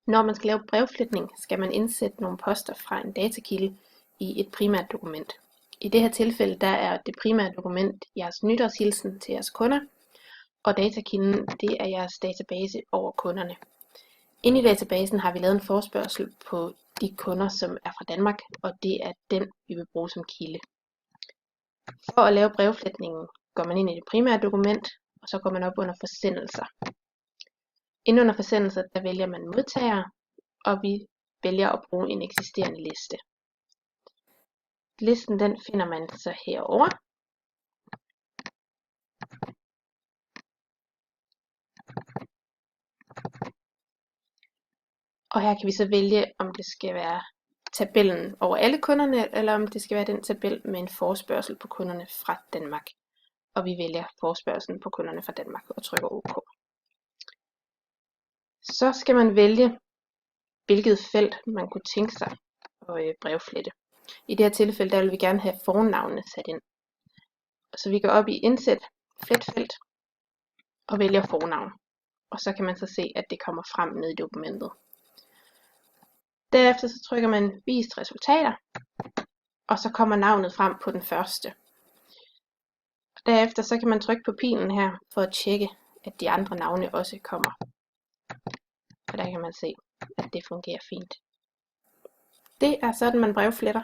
Når man skal lave brevfletning, skal man indsætte nogle poster fra en datakilde i et primært dokument. I det her tilfælde der er det primære dokument jeres nytårshilsen til jeres kunder, og datakilden det er jeres database over kunderne. Inde i databasen har vi lavet en forespørgsel på de kunder, som er fra Danmark, og det er den, vi vil bruge som kilde. For at lave brevfletningen går man ind i det primære dokument, og så går man op under forsendelser. Inde under forsendelser, der vælger man modtagere, og vi vælger at bruge en eksisterende liste. Listen den finder man så herover. Og her kan vi så vælge, om det skal være tabellen over alle kunderne, eller om det skal være den tabel med en forespørgsel på kunderne fra Danmark. Og vi vælger forespørgselen på kunderne fra Danmark og trykker OK. Så skal man vælge, hvilket felt man kunne tænke sig at brevflette. I det her tilfælde, der vil vi gerne have fornavnene sat ind. Så vi går op i Indsæt, Fletfelt og vælger fornavn. Og så kan man så se, at det kommer frem ned i dokumentet. Derefter så trykker man Vis resultater, og så kommer navnet frem på den første. Derefter så kan man trykke på pilen her for at tjekke, at de andre navne også kommer. Og der kan man se, at det fungerer fint. Det er sådan, man brevfletter.